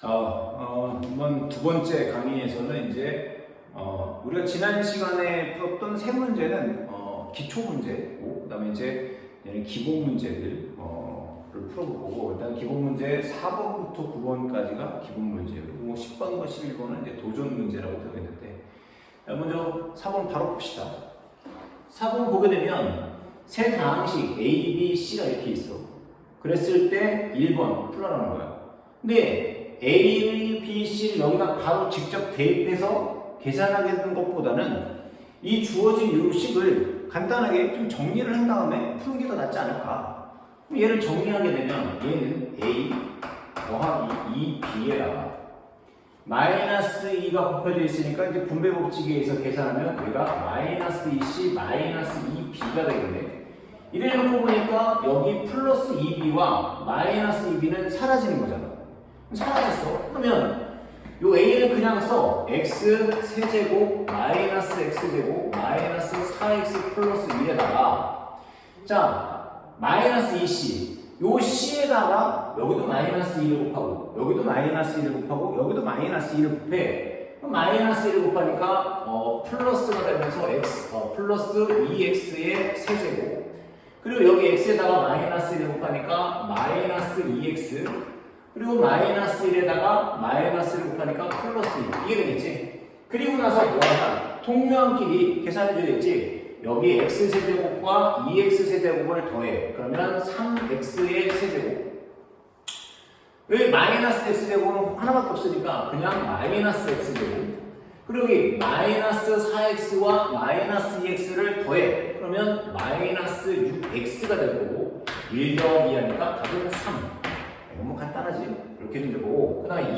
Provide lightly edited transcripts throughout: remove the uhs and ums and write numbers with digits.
이번 두 번째 강의에서는 이제 우리가 지난 시간에 풀었던 세 문제는 기초 문제고, 그다음에 이제 기본 문제들 를 풀어보고, 일단 기본 문제 4번부터 9번까지가 기본 문제예요. 그리고 10번과 11번은 이제 도전 문제라고 되어 있는데, 먼저 4번 바로 봅시다. 4번 보게 되면 세 다항식 A, B, C가 이렇게 있어. 그랬을 때 1번 풀어라는 거야. 근데 A, B, C를 여기다 바로 직접 대입해서 계산하게 되는 것보다는 이 주어진 이 식을 간단하게 좀 정리를 한 다음에 푸는 게 더 낫지 않을까. 그럼 얘를 정리하게 되면 얘는 A 더하기 2B에다가 마이너스 2가 곱해져 있으니까 이제 분배 법칙에 의해서 계산하면 얘가 마이너스 2C 마이너스 2B가 되겠네. 이래 놓고 보니까 여기 플러스 2B와 마이너스 2B는 사라지는 거잖아. 사라졌어. 그러면 요 A는 그냥 써. X 세제곱 마이너스 X제곱 마이너스 4X 플러스 1에다가 자 마이너스 2C 요 C에다가 여기도 마이너스 2를 곱하고 여기도 마이너스 1을 곱하고 여기도 마이너스 2를 곱해. 그럼 마이너스 1을 곱하니까 플러스가 되면서 플러스 2X의 세제곱 그리고 여기 X에다가 마이너스 1을 곱하니까 마이너스 2X 그리고 마이너스 1에다가 마이너스 1을 곱하니까 플러스 2 이게 되겠지. 그리고 나서 뭐하냐 통유함끼리 계산해줘야겠지. 여기 x세제곱과 2x세제곱을 더해. 그러면 3x의 세제곱. 왜 마이너스 x제곱은 하나밖에 없으니까 그냥 마이너스 x제곱. 그리고 여기 마이너스 4x와 마이너스 2x를 더해. 그러면 마이너스 6x가 될 거고 1 더하기 2 하니까 답은 3. 너무 간단하지? 이렇게 해주면 되고. 그 다음에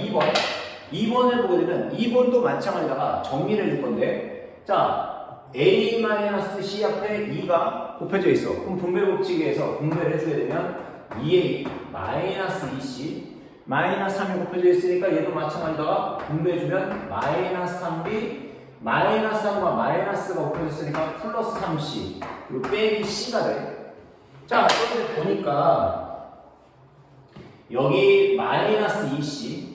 2번을 보게 되면 2번도 마찬가지다가 정리를 해줄 건데 자 A-C 앞에 2가 곱해져 있어. 그럼 분배 법칙에 의해서 분배를 해주게 되면 2A 마이너스 2C 마이너스 3이 곱해져 있으니까 얘도 마찬가지다가 분배해주면 마이너스 3B 마이너스 3과 마이너스가 곱해져 있으니까 플러스 3C 그리고 빼기 C가 돼. 자 여기 보니까 여기 마이너스 2C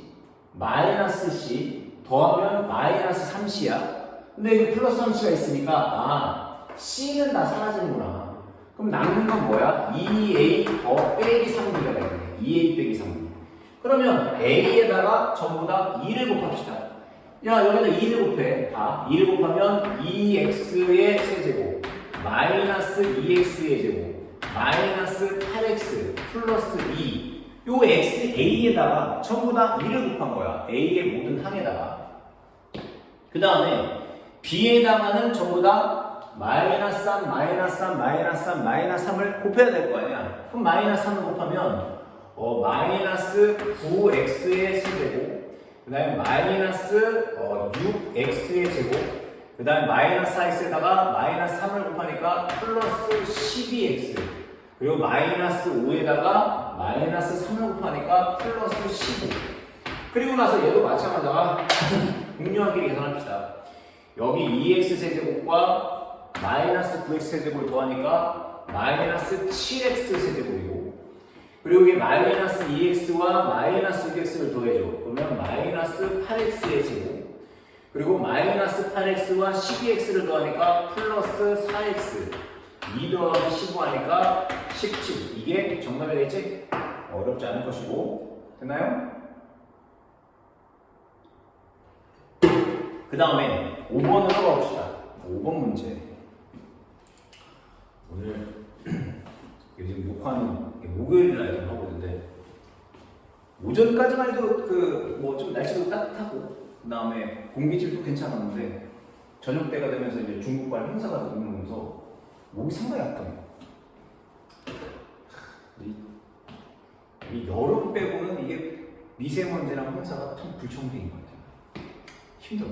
마이너스 C 더하면 마이너스 3C야. 근데 여기 플러스 3C가 있으니까 C는 다 사라지는구나. 그럼 남는 건 뭐야? 2A 더 빼기 3B가 되겠네. 2A 빼기 3B. 그러면 A에다가 전부 다 2를 곱합시다. 야 여기다 2를 곱해. 다 2를 곱하면 2X의 세제곱 마이너스 2X의 제곱 마이너스 8X 플러스 2 요 X, A에다가 전부 다 2를 곱한 거야. A의 모든 항에다가. 그 다음에 B에다가는 전부 다 마이너스 3, 마이너스 3, 마이너스 3, 마이너스 3을 곱해야 될 거 아니야. 그럼 마이너스 3을 곱하면 마이너스 9X의 세제곱 그 다음에 마이너스 6X의 제곱 그 다음에 마이너스 4X에다가 마이너스 3을 곱하니까 플러스 12X 그리고 마이너스 5에다가 마이너스 3을 곱하니까 플러스 15 그리고 나서 얘도 마찬가지다. 응용하기를 계산합시다. 여기 2x 세제곱과 마이너스 9x 세제곱을 더하니까 마이너스 7x 세제곱이고 그리고 여기 마이너스 2x와 마이너스 6x를 더해줘. 그러면 마이너스 8x의 제곱 그리고 마이너스 8x와 12x를 더하니까 플러스 4x 2 더하기 15 하니까 17 이게 정답이 되겠지? 어렵지 않을 것이고 됐나요? 그 다음에 5번으로 가봅시다. 5번 문제. 오늘 지금 녹화는 목요일날 좀 하고 있는데 오전까지만 해도 뭐 좀 날씨도 따뜻하고 그 다음에 공기질도 괜찮았는데 저녁 때가 되면서 이제 중국발 행사가 오면서 목이 상당히 아프네요. 이 여름 빼고는 이게 미세먼지랑 행사가 참 불청객인 것 같아요. 힘들어.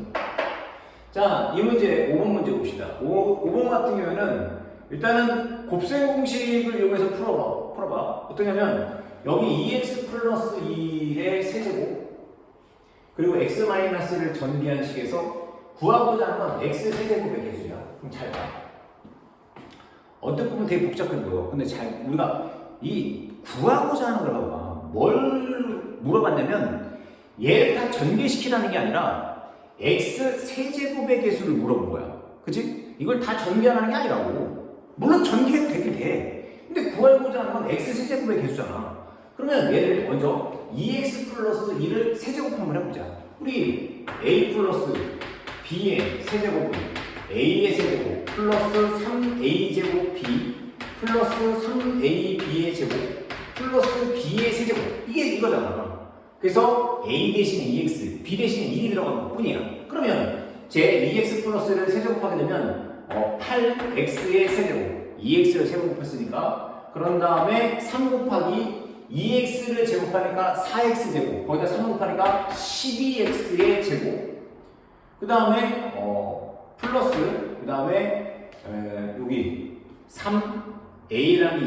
자, 이 문제 5번 문제 봅시다. 5번 같은 경우에는 일단은 곱셈 공식을 이용해서 풀어봐. 어떠냐면 여기 2x 플러스 2의 세제곱 그리고 x 마이너스를 전비한 식에서 구하고자 하는 건 x 세제곱의 개수야. 그럼 잘 봐. 어떻게 보면 되게 복잡해 보여. 근데 우리가 이 구하고자 하는 걸 봐봐. 뭘 물어봤냐면 얘를 다 전개시키라는 게 아니라 x 세제곱의 개수를 물어본 거야. 그치? 이걸 다 전개하라는 게 아니라고. 물론 전개해도 되긴 돼. 근데 구하고자 하는 건 x 세제곱의 개수잖아. 그러면 얘를 먼저 2x 플러스 2를 세제곱 한번 해보자. 우리 a 플러스 b의 세제곱은 a의 세제곱 플러스 3a제곱 b 플러스 3ab의 제곱 플러스 b의 세제곱, 이게 이거잖아. 그래서 a 대신에 2x, b 대신에 1이 들어간 것 뿐이야. 그러면 제 2x 플러스를 세제곱하게 되면 8x의 세제곱, 2x를 세제곱했으니까, 그런 다음에 3 곱하기 2x를 제곱하니까 4x 제곱, 거기다 3 곱하니까 12x의 제곱, 그 다음에 플러스, 그 다음에 여기 3a라는 게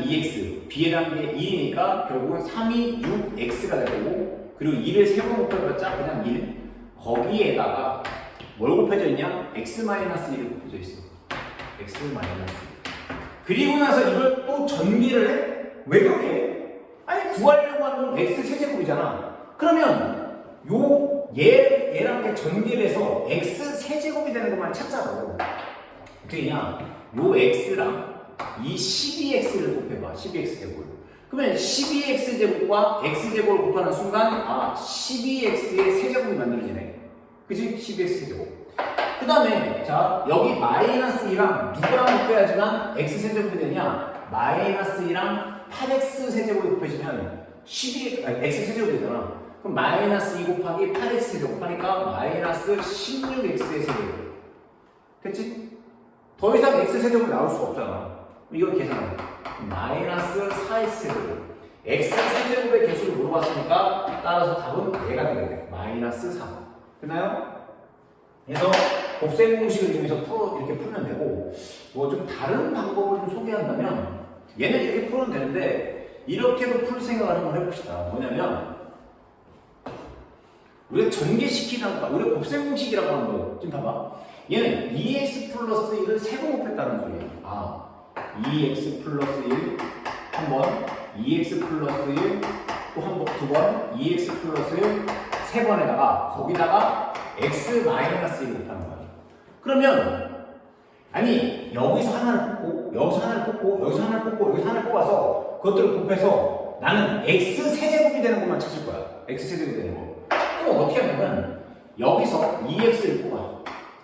2x, b라는 게 1이니까 결국은 3이 6x가 될 거고, 그리고 2를 3번 곱해봤자 그냥 1, 거기에다가 뭘 곱해져 있냐? x-1이 곱해져 있어. x-1. 그리고 나서 이걸 또 전개를 해? 왜 그렇게? 아니, 구하려고 하는 건 x 세제곱이잖아. 그러면 얘랑 게 전개를 해서 x 세제곱이 되는 것만 찾자고. 어떻게 되냐? 요 x랑 이 12x를 곱해봐. 12x제곱. 그러면 12x제곱과 x제곱을 곱하는 순간 12x의 세제곱이 만들어지네. 그치? 12x제곱. 그 다음에 자, 여기 마이너스 2랑 누구랑 곱해야지만 x세제곱이 되냐? 마이너스 2랑 8x 세제곱이 곱해지면 x세제곱이 되잖아. 그럼 마이너스 2 곱하기 8x 세제곱 하니까 마이너스 16x의 세제곱. 됐지? 더 이상 x 세제곱이 나올 수가 없잖아. 이걸 계산해. 마이너스 4x 세제곱. x 세제곱의 개수를 물어봤으니까 따라서 답은 얘가 되겠네. 마이너스 4. 됐나요? 그래서 곱셈 공식을 이용해서 이렇게 풀면 되고, 뭐 좀 다른 방법을 좀 소개한다면 얘는 이렇게 풀면 되는데 이렇게도 풀 생각을 한번 해봅시다. 뭐냐면 우리가 전개시키는 거, 우리가 곱셈 공식이라고 하는 거 지금 봐봐. 얘는 2x 플러스 1을 3번 곱했다는 소리야. 2x 플러스 1 한 번, 2x 플러스 1 또 한 번, 두 번, 2x 플러스 1 세 번에다가 거기다가 x 마이너스 1을 곱하는 거야. 그러면 아니 여기서 하나를 뽑고 여기서 하나를 뽑고 여기서 하나를 뽑고 여기서 하나를 뽑아서 그것들을 곱해서 나는 x 세제곱이 되는 것만 찾을 거야. x 세제곱이 되는 거. 그럼 어떻게 하냐면 여기서 2x를 뽑아.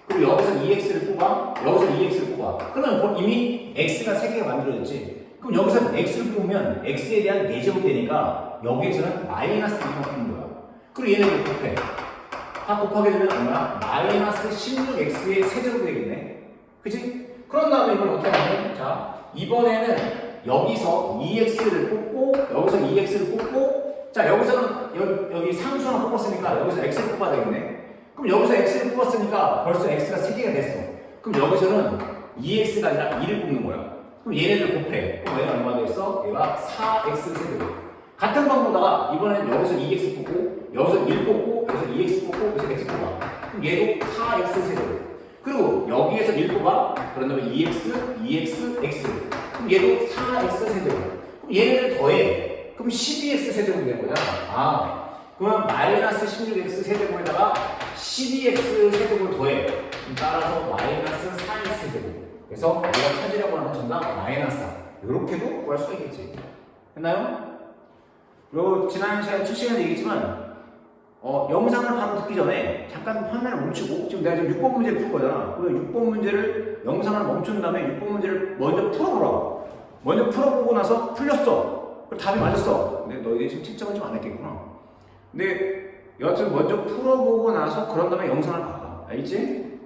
그리고 여기서 2x를 뽑아. 여기서 2x를 뽑아. 그러면 이미 x가 3개가 만들어졌지. 그럼 여기서 x를 뽑으면 x에 대한 4제곱이 되니까 여기에서는 마이너스 2만 뽑는 거야. 그리고 얘네를 곱해. 다 곱하게 되면 얼마야? 마이너스 16x의 세제곱이 되겠네. 그치? 그런 다음에 이걸 어떻게 하냐면 자, 이번에는 여기서 2x를 뽑고 여기서 2x를 뽑고 자, 여기서는 여기 상수 하나 뽑았으니까 여기서 x를 뽑아야 되겠네. 그럼 여기서 x를 뽑았으니까 벌써 x가 3개가 됐어. 그럼 여기서는 2x가 아니라 2를 뽑는 거야. 그럼 얘네들 곱해. 그럼 얘가 얼마 되겠어? 얘가 4x 세제곱. 같은 방보다가 이번엔 여기서 2x 뽑고 여기서 1 뽑고 여기서 2x 뽑고 여기서 x 뽑아. 그럼 얘도 4x 세제곱. 그리고 여기에서 1 뽑아. 그런 다음에 2x, 2x, x. 그럼 얘도 4x 세제곱. 그럼 얘네들 더해. 그럼 12x 세제곱이 되는 거잖아. 그러면 마이너스 16x 세제곱에다가 12x 세제곱을 더해. 그럼 따라서 마이너스 4x 세제곱. 그래서 우리가 찾으려고 하는 정답 마이너스 4. 이렇게도 구할 수가 있겠지. 됐나요? 그리고 지난 시간 첫 시간에 얘기했지만 영상을 바로 듣기 전에 잠깐 화면을 멈추고 지금 내가 지금 6번 문제를 풀 거잖아. 그래서 6번 문제를 영상을 멈춘 다음에 6번 문제를 먼저 풀어보라고. 먼저 풀어보고 나서 풀렸어. 그리고 답이 맞았어. 근데 너희들이 지금 채점을 좀 안 했겠구나. 근데 여하튼 먼저 풀어보고 나서 그런 다음에 영상을 봐봐. 알겠지?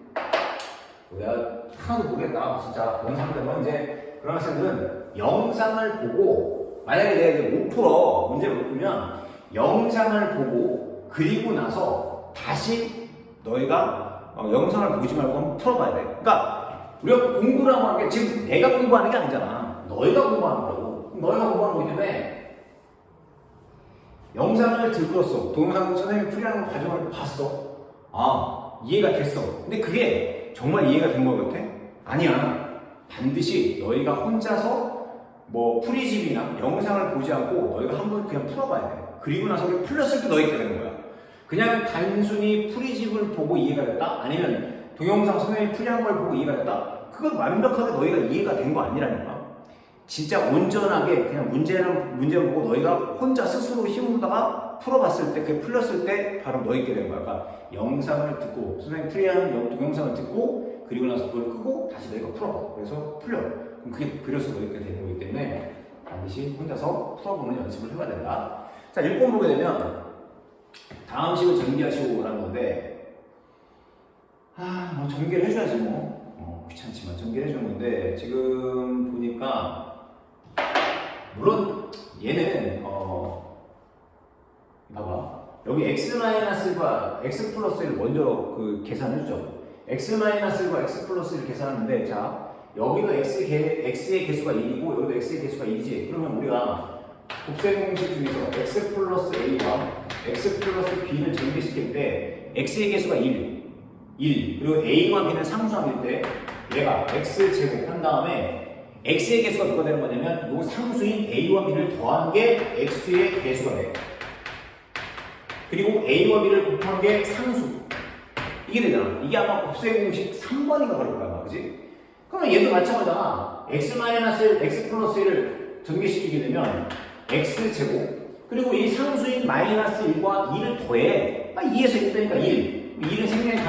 내가 하나도 모르겠다. 진짜 영상 때문에 이제 그런 학생들은 영상을 보고 만약에 내가 이제 못 풀어 문제를 못 풀면 영상을 보고 그리고 나서 다시 너희가 영상을 보지 말고 한번 풀어봐야 돼. 그러니까 우리가 공부라고 하는 게 지금 내가 공부하는 게 아니잖아. 너희가 공부하는 거고. 너희가 공부하는 거기 때문에 영상을 들었어. 동영상 선생님이 풀이하는 과정을 봤어. 이해가 됐어. 근데 그게 정말 이해가 된 것 같아? 아니야. 반드시 너희가 혼자서 뭐 프리집이나 영상을 보지 않고 너희가 한번 그냥 풀어봐야 돼. 그리고 나서 풀렸을 때 너희가 되는 거야. 그냥 단순히 풀이집을 보고 이해가 됐다? 아니면 동영상 선생님이 풀이한 걸 보고 이해가 됐다? 그건 완벽하게 너희가 이해가 된 거 아니라니까. 진짜 온전하게 그냥 문제 보고 너희가 혼자 스스로 힘으로다가 풀어봤을 때, 그게 풀렸을 때 바로 너희게 되는 거야. 그러니까 영상을 듣고, 선생님 풀이하는 동영상을 듣고, 그리고 나서 그걸 끄고 다시 너희가 풀어봐. 그래서 풀려. 그럼 그게 그려서 너희가 되는 거기 때문에 반드시 혼자서 풀어보는 연습을 해봐야 된다. 자, 1번 보게 되면 다음 식을 전개하시고라는 건데, 뭐 전개를 해줘야지 뭐. 귀찮지만 전개를 해주는 건데, 지금 보니까 물론 얘는 봐봐, 여기 x-과 x 플러스를 먼저 그 계산해주죠. x-과 x 플러스를 계산하는데, 자 여기도 x의 개수가 1이고 여기도 x의 개수가 1이지. 그러면 우리가 곱셈 공식 중에서 x 플러스 a와 x 플러스 b를 전개시킬 때 x의 개수가 1 그리고 a와 b는 상수함일 때 얘가 x제곱 한 다음에 x의 개수가 누가 되는 거냐면 요 상수인 a와 b를 더한 게 x의 개수가 돼. 그리고 a와 b를 곱한 게 상수. 이게 되잖아. 이게 아마 곱셈 공식 3번인가 그럴 거야, 아마, 그지? 그러면 얘도 마찬가지잖아. x 플러스 1을 전개시키게 되면 x제곱. 그리고 이 상수인 마이너스 1과 2를 더해. 2에서 1 빼니까 1. 1은 생략이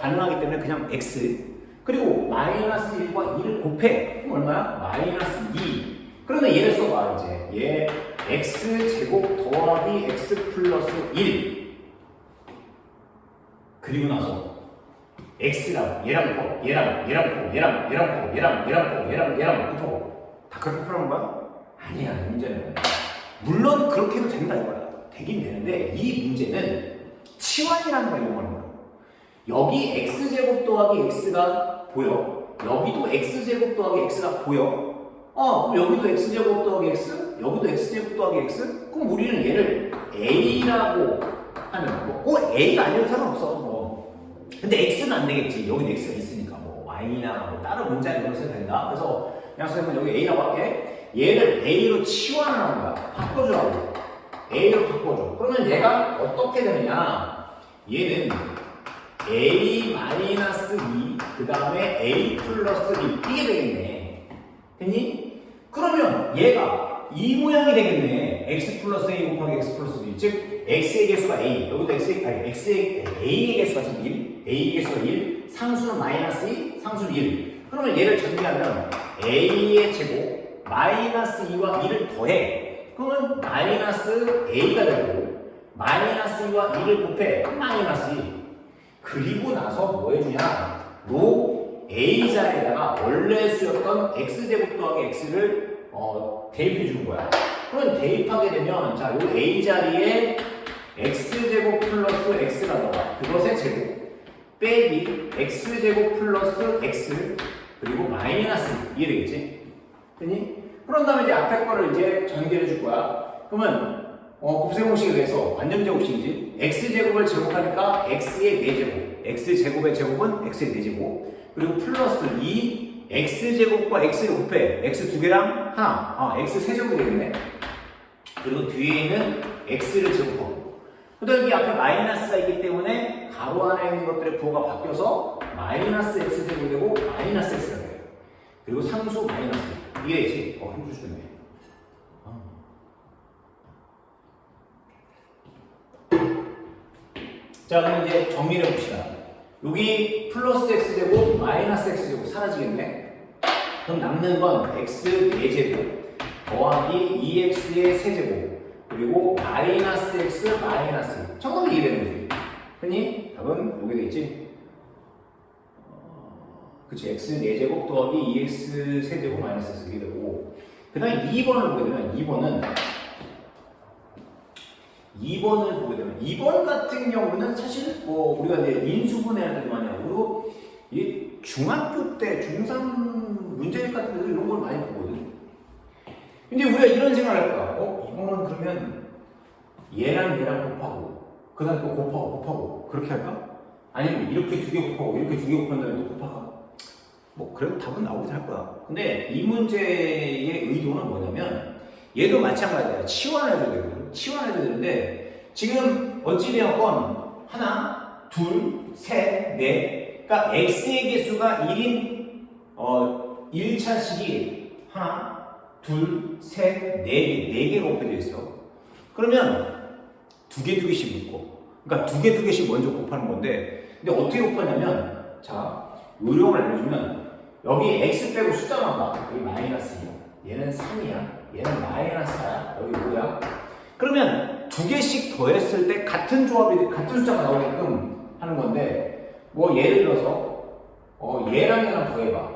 가능하기 때문에 그냥 x. 그리고 마이너스 1과 2를 곱해. 그럼 얼마야? 마이너스 2. 그러면 얘를 써봐, 이제. 얘 x제곱 더하기 x 플러스 1. 그리고 나서 x랑 얘랑 곱하고 얘랑 곱하고 다 그렇게 풀어본 거야? 아니야, 문제는. 물론 그렇게 해도 된다 이거야. 되긴 되는데 이 문제는 치환이라는 걸 이용하는 거야. 여기 x제곱 더하기 x가 보여. 여기도 x제곱 더하기 x가 보여. 그럼 여기도 x제곱 더하기 x, 여기도 x제곱 더하기 x. 그럼 우리는 얘를 a라고 하면 꼭 a가 아니어도 상관없어. 근데 x는 안 되겠지. 여기는 x가 있으니까 y나 다른 문자에 넣어도 된다. 그래서 그냥 선생님은 여기 a라고 할게. 얘를 a로 치환을 하는 거야. 바꿔주라고. a로 바꿔줘. 그러면 얘가 어떻게 되느냐? 얘는 a-2 그 다음에 a 플러스 2 이게 되겠네. 됐니? 그러면 얘가 이 모양이 되겠네. x 플러스 a 곱하기 x 플러스 b. 즉 x의 개수가 a, 여기도 a의 개수가 지금 1, a의 개수가 1, 상수는 마이너스 2, 상수는 1. 그러면 얘를 전개하면 a의 제곱 마이너스 2와 2를 더해. 그러면 마이너스 a가 되고 마이너스 2와 2를 곱해. 마이너스 2. 그리고 나서 뭐 해주냐? 로 a 자리에다가 원래 수였던 x제곱 더하기 x를 대입해 주는 거야. 그러면 대입하게 되면 자, 요 a 자리에 x제곱 플러스 x가 나와. 그것의 제곱 빼기 x제곱 플러스 x 그리고 마이너스 이해되겠지? 됐니? 그런 다음에 이제 앞에 거를 이제 전개해 줄 거야. 그러면 곱셈 공식에 대해서 완전 제곱식이지. x제곱을 제곱하니까 x의 4제곱. x제곱의 제곱은 x의 4제곱. 그리고 플러스 2 x제곱과 x를 곱해. x 2개랑 하나. x 3제곱이 되겠네. 그리고 뒤에 있는 x를 제곱하고. 그 다음에 여기 앞에 마이너스가 있기 때문에 가로 안에 있는 것들의 부호가 바뀌어서 마이너스 x제곱이 되고 마이너스 x가 돼요. 그리고 상수 마이너스. 이게 되지. 힘들 수 있네. 자, 그럼 이제 정리를 해봅시다. 여기 플러스 x제곱, 마이너스 x제곱 사라지겠네? 그럼 남는 건 x 4제곱 더하기 2x의 세제곱 그리고 마이너스 x 마이너스 정답이 이해되는 거지. 흔히 답은 여기 되겠지? 그치, x 4제곱 더하기 2x 세제곱 마이너스 x 이게 되고, 그 다음에 2번을 보게 되면 2번을 보게 되면 2번 같은 경우는 사실 우리가 이제 인수분해할 때도 많이 하고, 그리고 이 중학교 때 중3 문제집 같은 데도 이런 걸 많이 보거든. 근데 우리가 이런 생각을 할 거야. 이거는 그러면 얘랑 곱하고 그 다음에 또 곱하고 그렇게 할까? 아니면 이렇게 2개 곱하고 이렇게 2개 곱한 다음에 또 곱할까? 그래도 답은 나오긴 할 거야. 근데 이 문제의 의도는 뭐냐면 얘도 마찬가지야. 치환해줘야 되거든. 치환해줘야 되는데 지금 어찌되었건 하나, 둘, 셋, 넷. 그러니까 x의 개수가 1인 1차식이 하나, 둘, 셋, 네 개가 곱해져 있어. 그러면 두 개씩 묶고. 그러니까 두 개씩 먼저 곱하는 건데, 근데 어떻게 곱하냐면, 자, 요령을 알려주면 여기 x 빼고 숫자만 봐. 여기 -2야. 얘는 3이야. 얘는 -4야. 여기 5야. 그러면 두 개씩 더했을 때 같은 조합이 같은 숫자가 나오게끔 하는 건데, 뭐 예를 들어서 얘랑 얘랑 더해봐.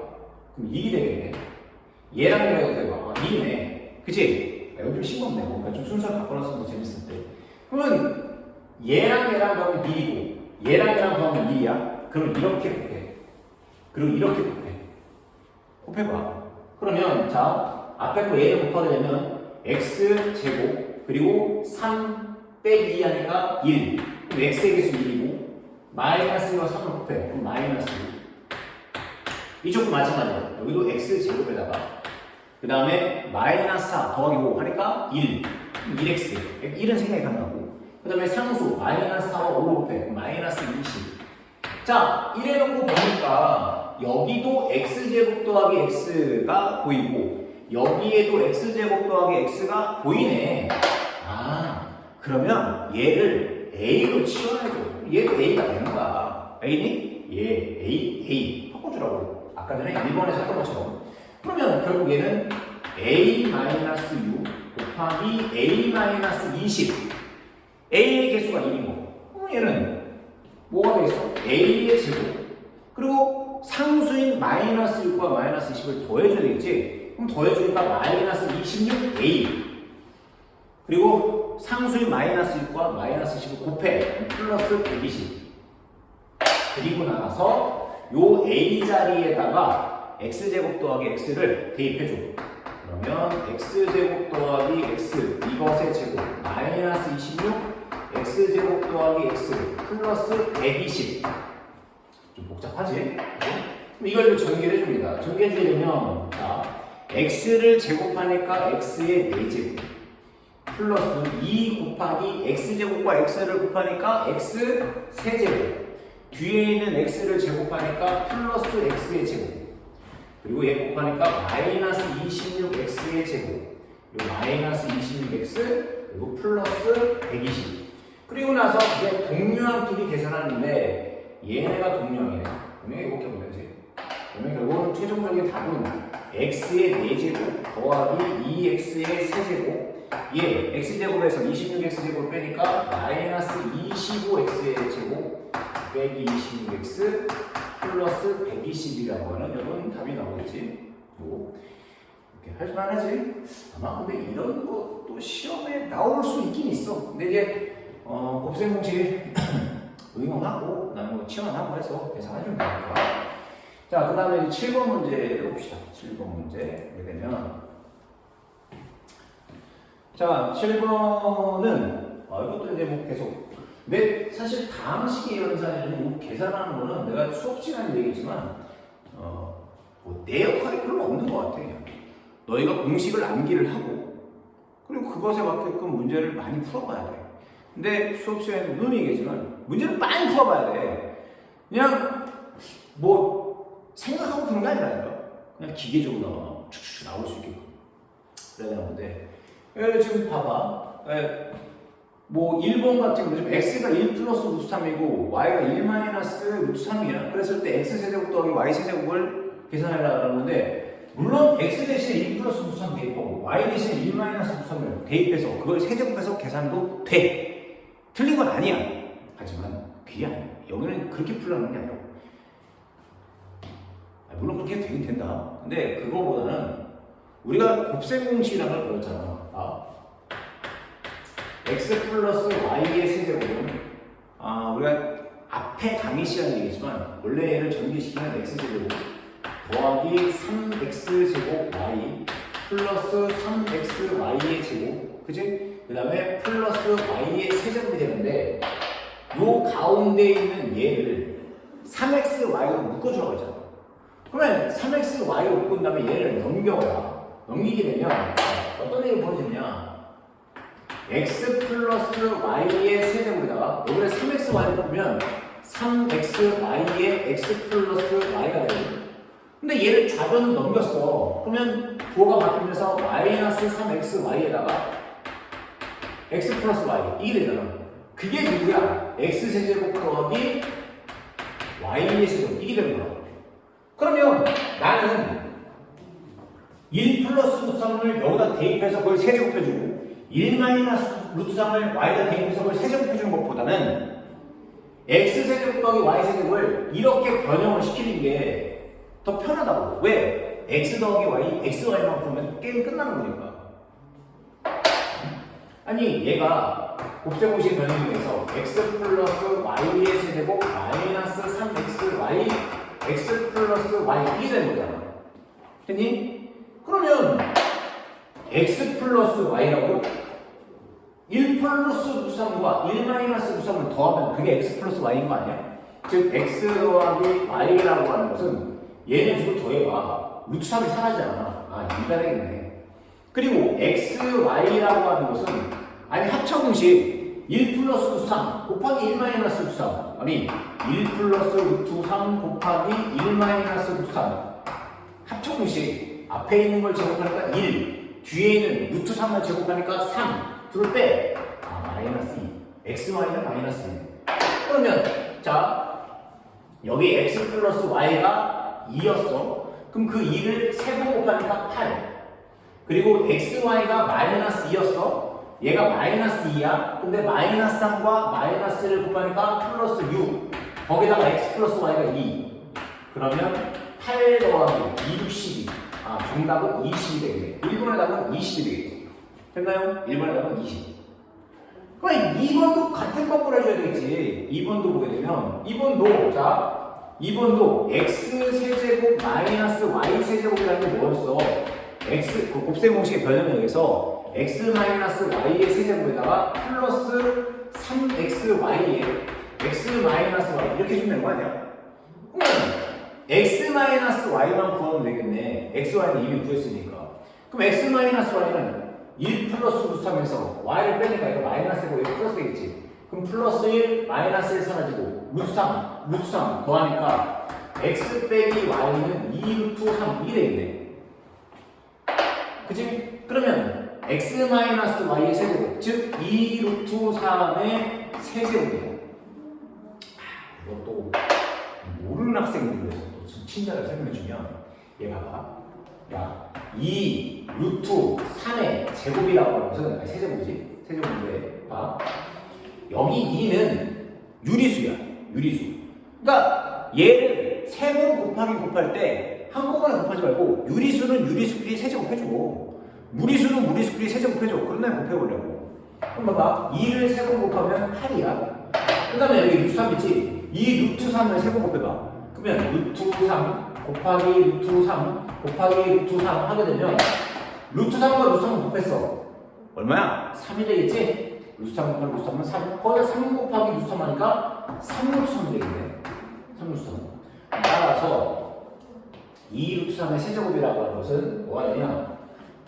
그럼 1이 되겠네. 얘랑 얘랑 더해봐. 1이네. 그치? 여기 좀 싱겁네. 뭔가 좀 순서를 바꿔놨으면 더 재밌을 때. 그러면 얘랑 얘랑 더하면 1이고 얘랑 얘랑 더하면 1이야. 그럼 이렇게 곱해. 그리고 이렇게 곱해. 곱해봐. 그러면 자, 앞에 거 얘를 곱하려면 x제곱 그리고 3 빼기 2 하니까 1. 그럼 x의 개수 1이고 마이너스와 3을 곱해. 그럼 마이너스 2. 이쪽도 마찬가지야. 여기도 x제곱에다가 그 다음에 -4 더하기 5 하니까 1. 1x. 1은 생각이 안 나고. 그 다음에 상수 -4와 5를 곱해. -20. 자, 이래놓고 보니까 여기도 x제곱 더하기 x가 보이고 여기에도 x제곱 더하기 x가 보이네. 아, 그러면 얘를 a로 치워내줘. 얘도 a가 되는 거야. a니? 얘 a 바꿔주라고. 아까 전에 1번에서 했던 것처럼. 그러면 결국 얘는 a-6 곱하기 a-20. a의 개수가 1인 거고. 그럼 얘는 뭐가 되겠어? a의 제곱. 그리고 상수인 -6과 -20을 더해줘야 되겠지? 그럼 더해주니까 -26a. 그리고 상수인 -6과 -20을 곱해. 플러스 120. 그리고 나가서 요 a 자리에다가 x제곱 더하기 x를 대입해줘. 그러면 x제곱 더하기 x 이것의 제곱 -26 x제곱 더하기 x 플러스 120. 좀 복잡하지? 그럼 이걸 전개를 해줍니다. 전개해주려면 자, x를 제곱하니까 x의 4제곱 플러스 2 곱하기 x제곱과 x를 곱하니까 x 3제곱 뒤에 있는 x를 제곱하니까 플러스 x의 제곱 그리고 얘 곱하니까 -26x의 제곱 그리고 -26x 그리고 플러스 120 그리고 나서 이제 동류항끼리 계산하는데 얘네가 동류항이네. 그러면 이렇게 보면 되지. 그러면 결국은 최종적인 답은 x의 4제곱 더하기 2x의 3제곱 얘 x제곱에서 26x제곱 빼니까 -25x의 제곱 빼기 26x 플러스 120이라고 하는 이런 답이 나오겠지. 뭐 이렇게 할 만하지. 아마 근데 이런 것도 시험에 나올 수 있긴 있어. 근데 이제 곱셈 공식 응용하고 그다음에 뭐 치환하고 해서 계산해주면 되니까. 자, 그 다음에 7번 문제를 봅시다. 7번 문제 보게 되면 자, 7번은 이것도 이제 뭐 계속 근데 사실 다항식의 연산에는 계산하는 거는 내가 수업 시간에 얘기했지만 뭐 내 역할이 별로 없는 것 같아. 그냥. 너희가 공식을 암기를 하고 그리고 그것에 맞게끔 문제를 많이 풀어봐야 돼. 근데 수업 시간에는 눈이 얘기했지만 문제를 많이 풀어봐야 돼. 그냥 뭐 생각하고 푸는 게 아니라니까. 그냥 기계적으로 쭉쭉 나올 수 있게끔 그래야 되는 건데 지금 봐봐. 뭐 1번 같은 경우는 x가 1 플러스 루트 3이고 y가 1 마이너스 루트 3이야. 그랬을 때 x 세제곱 더하기 y 세제곱을 계산하려고 하는데 물론 x 대신에 1 플러스 루트 3 대입하고 y 대신에 1 마이너스 루트 3을 대입해서 그걸 세제곱해서 계산도 돼. 틀린 건 아니야. 하지만 그게 아니야. 여기는 그렇게 풀려는 게 아니라고. 물론 그렇게 되긴 된다. 근데 그거보다는 우리가 곱셈 공식이라는 걸 배웠잖아. x 플러스 y의 세제곱은 우리가 앞에 강의 시간에 얘기했지만 원래 얘를 전개시키면 x제곱 더하기 3x제곱 y 플러스 3xy의 제곱 그치? 그 다음에 플러스 y의 세제곱이 되는데 요 가운데 있는 얘를 3xy로 묶어주라고 했잖아. 그러면 3xy로 묶은 다음에 얘를 넘겨야 넘기게 되면 어떤 일이 벌어지냐 x 플러스 y의 세제곱에다가 여기에 3xy를 보면 3xy의 x 플러스 y가 되거든. 근데 얘를 좌변을 넘겼어. 그러면 부호가 바뀌면서 마이너스 3xy에다가 x 플러스 y 이게 되잖아. 그게 누구야? x세제곱 더하기 y의 세제곱 이게 되는 거야. 그러면 나는 1 플러스 루트 3을 여기다 대입해서 그걸 세제곱해주고 1 마이너스 루트 3을 y에다 대입해서 그걸 세제곱해주는 것보다는 x세제곱 더하기 y세제곱을 이렇게 변형을 시키는 게 더 편하다고. 왜? x 더하기 y, xy만 풀면 게임 끝나는 거니까. 아니 얘가 곱셈공식 변형에 대해서 x 플러스 y의 세제곱 마이너스 3xy x 플러스 y 이게 되는 거잖아. 됐니? 그러면 x 플러스 y라고 1 플러스 루트 3과 1 마이너스 루트 3을 더하면 그게 x 플러스 y인 거 아니야? 즉 x 더하기 y라고 하는 것은 얘는 지금 더해봐 루트 3이 사라지잖아. 아 이해가 되겠네. 그리고 xy라고 하는 것은 아니 합쳐공식 1 플러스 루트 3 곱하기 1 마이너스 루트 3 아니 1 플러스 루트 3 곱하기 1 마이너스 루트 3 합쳐공식 앞에 있는 걸 제곱하니까 1 뒤에 있는 루트 3을 제곱하니까 3 둘을 빼. 아 마이너스 2 xy는 마이너스 2 그러면 자 여기 x 플러스 y가 2였어. 그럼 그 2를 3번 곱하니까 8 그리고 xy가 마이너스 2였어. 얘가 마이너스 2야. 근데 마이너스 3과 마이너스를 곱하니까 플러스 6 거기다가 x 플러스 y가 2 그러면 8 더하기 2, 6, 12 아 정답은 20이 되겠네. 1번의 답은 20이 되겠지. 됐나요? 1번의 답은 20. 그럼 2번도 같은 방법을 해줘야 되겠지. 2번도 보게 되면 2번도 자 2번도 x세제곱 마이너스 y세제곱이라는 게 뭐였어? x 그 곱셈 공식의 변형에 의해서 x 마이너스 y의 세제곱에다가 플러스 3xy의 x 마이너스 y 이렇게 주면 되는 거 아니야? 그러면 x 마이너스 y만 구하면 되겠네. x, y는 이미 구했으니까. 그럼 x 마이너스 y는 1 플러스 루트 3에서 y를 빼니까 이거 마이너스 되고 이거 플러스 되겠지. 그럼 플러스 1 마이너스 1 사라지고 루트 3 더하니까 x 빼기 y는 2 루트 3 이게 되겠네. 그치? 그러면 x 마이너스 y의 세제곱 즉 2 루트 3의 세제곱이에요. 이것도 모르는 학생들을 위해서 또 친절하게 설명해주면 얘 봐봐. 야, 2 루트 3의 제곱이라고 하는 것은 아니, 세제곱이지? 세제곱인데 봐. 여기 2는 유리수야. 유리수. 그러니까 얘를 3번 곱할 때 한꺼번에 곱하지 말고 유리수는 유리수끼리 세제곱 해주고 무리수는 무리수끼리 세제곱 해줘. 그런 다음에 곱해보려고. 그럼 봐봐. 2를 3번 곱하면 8이야. 그 다음에 여기 루트 3 있지? 2 루트 3을 3번 곱해봐. 그러면 루트 3 곱하기 루트 3 곱하기 루트 3 하게 되면 루트 3과 루트 3을 곱했어. 얼마야? 3이 되겠지? 루트 3 곱하기 루트 3은 3. 거기다 3 곱하기 루트 3 하니까 3 루트 3이 되겠네. 3 루트 3. 따라서 2 루트 3의 세제곱이라고 하는 것은 뭐가 되냐?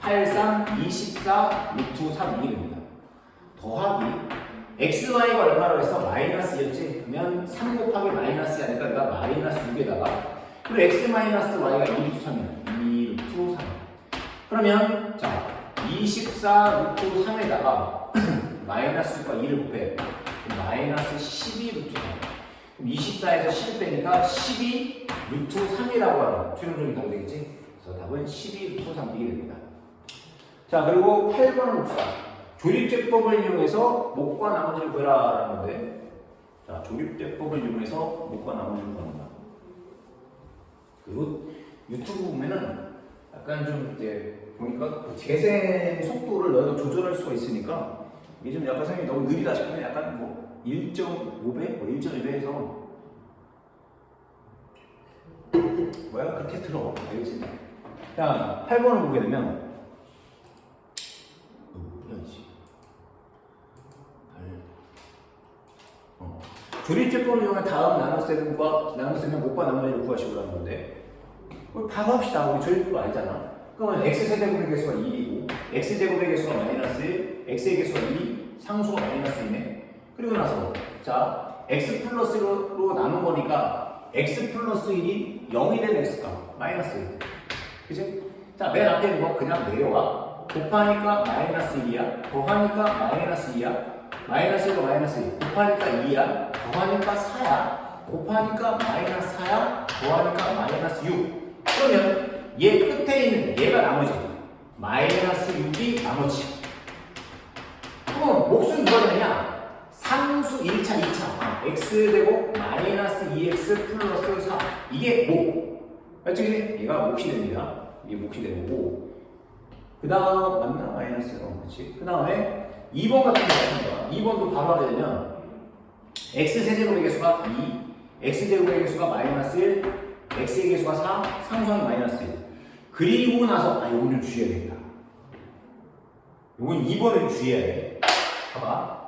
8, 3, 24 루트 3 이게 됩니다. 더하기 xy가 얼마라고 했어? 마이너스 2였지? 그러면 3 곱하기 마이너스 하니까 내가 마이너스 6에다가 그리고 x 마이너스 y가 2 루트 3이야. 2 루트 3. 그러면 자 24 루트 3에다가 마이너스과 2를 곱해. 마이너스 12 루트 3. 그럼 24에서 10을 빼니까 12 루트 3이라고 하는 최종적인 답이 되겠지? 그래서 답은 12 루트 3이 됩니다. 자 그리고 8번을 봅시다. 조립제법을 이용해서 목과 나머지를 구해라 라는 건데 자 조립제법을 이용해서 목과 나머지를 구합니다. 그리고 유튜브 보면은 약간 좀 이제 보니까 그 재생 속도를 너희가 조절할 수가 있으니까 이게 좀 약간 선생님이 너무 느리다 싶으면 약간 뭐 1.5배? 뭐 1.2배 해서 뭐야? 그렇게 들어. 알겠지? 자 8번을 보게 되면 조립제법을 이용한 다음 나눗셈의 목과 나머지를 구하시고라는 건데 바로 합시다. 우리 조립제법 알잖아. 그러면 x세제곱의 개수가 2이고 x제곱의 개수가 마이너스 1, x의 개수가 2, 상수가 마이너스 2네. 그리고 나서 자 x 플러스로 나눈 거니까 x 플러스 1이 0이 된 x값 마이너스 1. 그치? 자, 맨 앞에 있는 거 그냥 내려와. 곱하니까 마이너스 1이야. 더하니까 마이너스 2야. 마이너스 1과 마이너스 2. 곱하니까 2야. 더하니까 4야. 곱하니까 마이너스 4야. 더하니까 마이너스 6. 그러면 얘 끝에 있는 얘가 나머지. 마이너스 6이 나머지. 그럼 몫은 누가 되냐? 상수 1차, 2차. x제곱 마이너스 2x 플러스 4. 이게 몫. 맞지? 얘가 몫이 됩니다. 이게 몫이 되는 거고. 그 다음, 맞나? 마이너스, 그렇지. 그 다음에 2번 같은 거 같은 거. 2번도 바로 하게 되면 x세제곱의 개수가 2, x제곱의 개수가 마이너스 1, x의 개수가 4, 상수항이 마이너스 1. 그리고 나서, 요건 좀 주의해야겠다. 요건 2번을 주의해야 돼. 봐봐.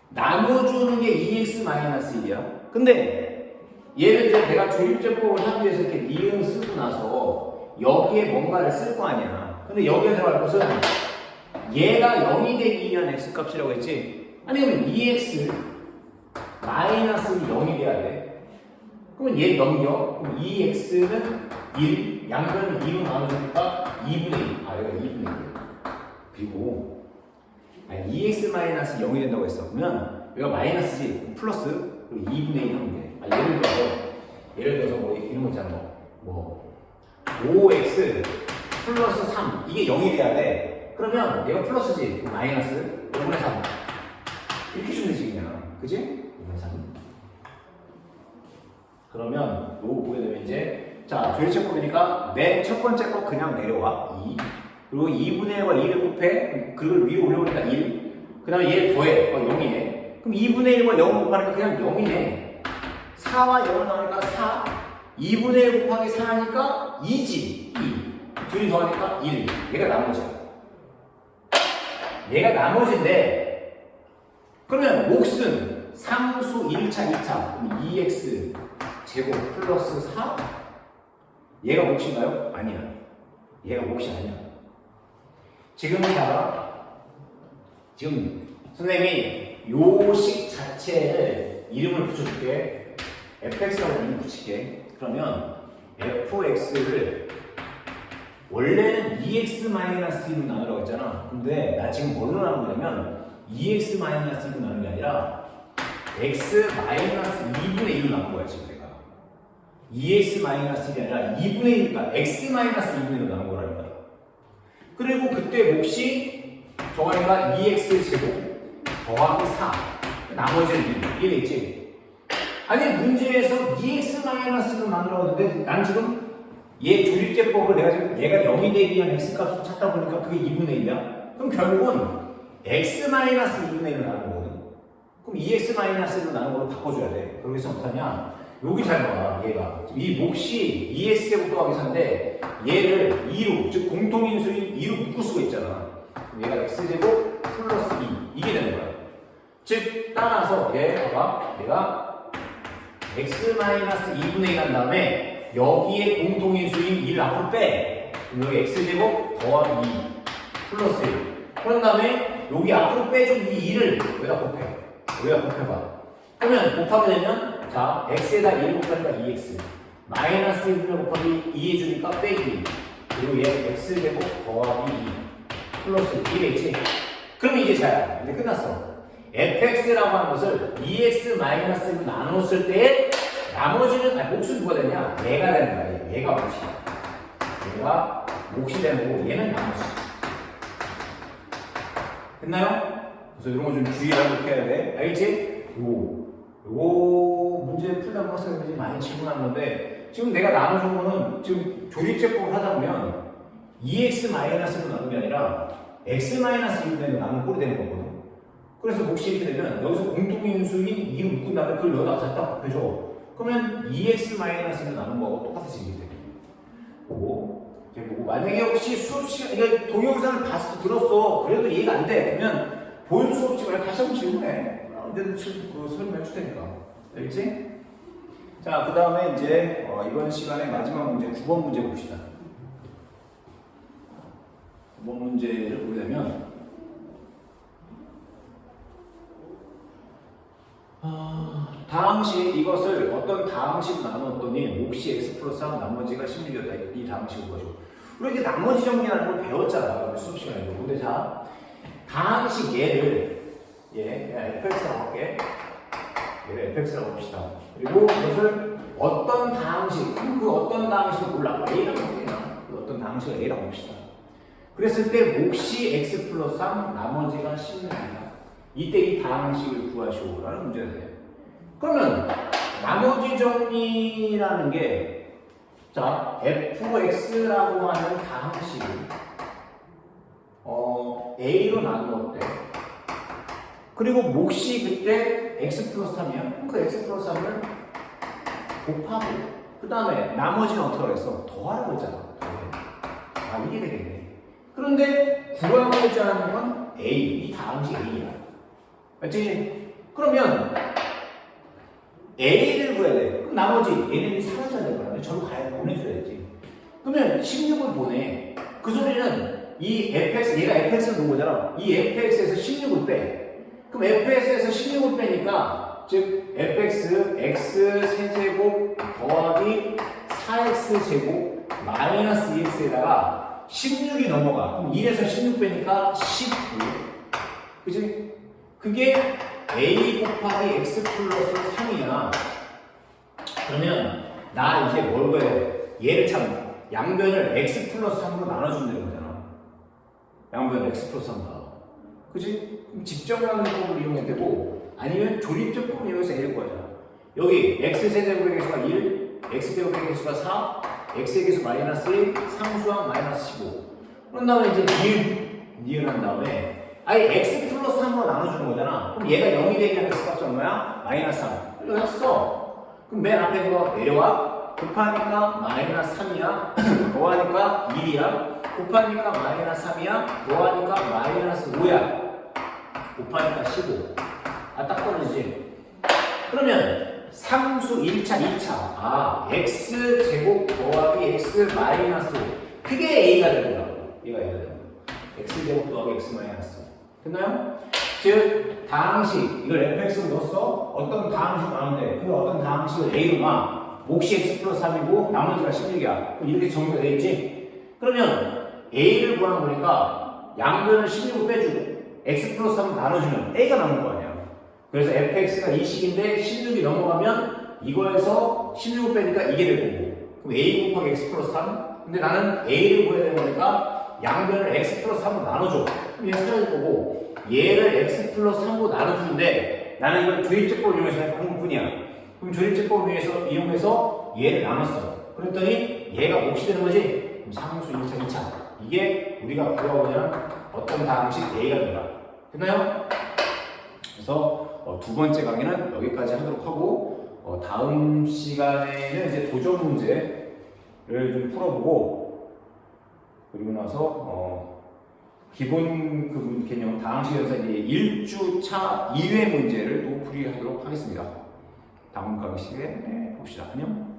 나눠주는 게 2x-1이야. 근데 얘를 이제 내가 조립제법을 하기 위해서 이렇게 니은 쓰고 나서 여기에 뭔가를 쓸 거 아니야. 근데 여기에 들어갈 것은 얘가 0이 되기 위한 x값이라고 했지. 아니면 2x 마이너스 0이 돼야 돼. 그러면 얘 넘겨. 그럼 2x는 1, 양변이 2로 나눠주니까 2분의 1. 여기가 2분의 1. 그리고 2x-0이 된다고 했어. 그러면 여기가 마이너스지. 플러스 그리고 2분의 1 하면 돼. 예를 들어서 뭐 이런 거 있잖아. 뭐 5x 플러스 3 이게 0이 돼야 돼. 그러면 얘가 플러스지. 마이너스 5분의 3 이렇게 주면 되지 그냥. 그지? 5분의 3 그러면 요거 보게 되면 이제 자 조립제법이니까 맨 첫 번째 거 그냥 내려와 2 그리고 2분의 1과 2를 곱해 그걸 위로 올려보니까 1 그 다음에 얘를 더해 0이네. 그럼 2분의 1과 0을 곱하니까 그냥 0이네. 4와 0을 나오니까 4 2분의 1 곱하기 4 하니까 2지 2 둘이 더하니까 1 얘가 나머지야. 얘가 나머지인데 그러면 몫은 상수 1차 2차 2x 제곱 플러스 4 얘가 몫인가요? 아니야. 얘가 몫이 아니야. 지금 봐봐. 지금 선생님이 요식 자체를 이름을 붙여줄게. fx라고 이름 붙일게. 그러면 fx를 원래는 2x-1로 나누라고 했잖아. 근데 나 지금 뭘로 나눈 거냐면 2x-1로 나눈 게 아니라 x-2분의 1로 나눈 거야 지금 내가. 2x-1이 아니라 2분의 1, 그러니까 x-2분의 1로 나눈 거라는 거야. 그리고 그때 몫이 정하니까 2x 제곱 더하기 4 나머지는 1 있지. 아니 문제에서 2x-로 만들어 놨는데 난 지금 얘 조립제법을 내가 지금 얘가 0이 되기 위한 x값을 찾다 보니까 그게 2분의 1이야. 그럼 결국은 x-2분의 1로 나눈 거거든. 그럼 2x-1로 나눈 걸로 바꿔줘야 돼. 그러기서 어떡하냐? 여기 잘 봐. 얘가 이 몫이 2x제곱 더하기 4인데 얘를 2로 즉 공통인수인 2로 묶을 수가 있잖아. 얘가 x제곱 플러스 2 이게 되는 거야. 즉 따라서 얘 봐봐. 얘가 x-2분의 1 한 다음에 여기에 공통인수인 1을 앞으로 빼. 그럼 여기 x제곱 더하기 2 플러스 1 그런 다음에 여기 앞으로 빼준 이 2를 여기다 곱해. 여기다 곱해봐. 그러면 곱하게 되면 자 x에다 1 곱하니까 2x 마이너스 1분의 곱하기 2 해주니까 빼기 그리고 얘 x제곱 더하기 2 플러스 1이겠지. 그럼 이게 자야. 근데 끝났어. fx라고 하는 것을 2x-1로 나눴을 때 나머지는 몫은 누가 되냐? 얘가 되는 거야. 얘가 몫이야. 얘가 몫이 되는 거고 얘는 나머지. 됐나요? 그래서 이런 거 좀 주의하고 이렇게 해야 돼. 알겠지? 요거 문제 풀다 보면 선생님이 많이 질문하는 건데 지금 내가 나눠준 거는 지금 조립제법을 하다 보면 2x-로 나눈 게 아니라 x-1로 나눈 꼴이 되는 거거든. 그래서 몫이 이렇게 되면 여기서 공통인수인 2로 묶은 다음에 그걸 여기다 갖다 곱해줘. 그러면 2x-로 나눈 거하고 똑같아지게 돼. 보고 이렇게 보고 만약에 혹시 수업 시간 이게 동영상을 봤어 들었어 그래도 이해가 안 돼. 그러면 본 수업 시간에 다시 한번 질문해. 근데도 그 설명해 줄 테니까. 알겠지? 자, 그 다음에 이제 이번 시간의 마지막 문제 9번 문제 봅시다. 9번 문제를 보게 되면 다항식 이것을 어떤 다항식으로 나눴더니 몫이 x 플러스 3 나머지가 16이었다. 이 다항식을 가지고 우리 이렇게 나머지 정리하는 걸 배웠잖아 수업 시간에도. 근데 자 다항식 얘를 fx라고 할게. 얘를 fx라고 봅시다. 그리고 이것을 어떤 다항식, 그 어떤 다항식을 몰라. a라고 할게요. 그 어떤 다항식을 a라고 봅시다. 그랬을 때 몫이 x 플러스 3 나머지가 16이다. 이때 이 다항식을 구하시오라는 문제가 돼요. 그러면 나머지 정리라는 게 자 fx라고 하는 다항식을 a로 나누었대. 그리고 몫이 그때 x 플러스 3이야. 그 x 플러스 3을 곱하고 그 다음에 나머지는 어떻게 하겠어? 더하라고 했잖아. 더해. 이게 되겠네. 그런데 구하고자 하는 건 a, 이 다항식 a야. 맞지? 그러면 a를 구해야 돼. 그럼 나머지 얘네들이 사라져야 될 거야. 저로 가야 보내줘야지. 그러면 16을 보내. 그 소리는 이 fx, 얘가 fx를 놓은 거잖아. 이 fx에서 16을 빼. 그럼 fx에서 16을 빼니까 즉 fx x 세제곱 더하기 4x 제곱 마이너스 2x에다가 16이 넘어가. 그럼 1에서 16 빼니까 19. 그치? 그게 a 곱하기 x 플러스 3이야. 그러면 나 이제 뭘 구해야 돼? 얘를 참 양변을 x 플러스 3으로 나눠주면 되는 거잖아. 양변을 x 플러스 3으로. 그치? 그럼 직접하는법을 이용해도 되고 아니면 조립제법을 이용해서 a를 구하자. 여기 x제곱의 개수가 1, x제곱의 개수가 4, x의 개수 마이너스 1, 상수항 마이너스 15. 그런 다음에 이제 니은한 다음에 아예 x 플러스 3으로 나눠주는 거잖아. 그럼 얘가 0이 되기 위한 x 값이 얼마야? 마이너스 3. 여기 했어. 그럼 맨 앞에 이거 내려와. 곱하니까 마이너스 3이야. 더하니까 1이야. 곱하니까 마이너스 3이야. 더하니까 마이너스 5야. 곱하니까 15. 딱 떨어지지. 그러면 상수 1차, 2차. x제곱 더하기 x 마이너스 5. 그게 a가 되는 거라고. 얘가 a가 되는 거. x제곱 더하기 x 마이너스 5. 됐나요? 즉 다항식 이걸 fx로 넣었어. 어떤 다항식 나오는데 그 어떤 다항식을 a로 놔. 몫이 x 플러스 3이고 나머지가 16이야. 그럼 이렇게 정리가 돼 있지. 그러면 a를 구하는 거니까 양변을 16을 빼주고 x 플러스 3을 나눠주면 a가 남은 거 아니야. 그래서 fx가 이 식인데 16이 넘어가면 이거에서 16을 빼니까 이게 될 거고. 그럼 a 곱하기 x 플러스 3. 근데 나는 a를 구해야 되는 거니까 양변을 x 플러스 3으로 나눠줘. 그럼 얘가 사라질 거고 얘를 x 플러스 3으로 나눠주는데 나는 이걸 조립제법을 이용해서 한 것뿐이야. 그럼 조립제법을 이용해서 얘를 나눴어. 그랬더니 얘가 몫이 되는 거지. 그럼 상수 1차, 2차. 이게 우리가 구하고자 하는 어떤 다항식 a가 된다. 됐나요? 그래서 두 번째 강의는 여기까지 하도록 하고 다음 시간에는 이제 도전 문제를 좀 풀어보고 그리고 나서 기본 그 개념 다항식 연산의 1주차 2회 문제를 또 풀이하도록 하겠습니다. 다음 강의 시간에 봅시다. 안녕.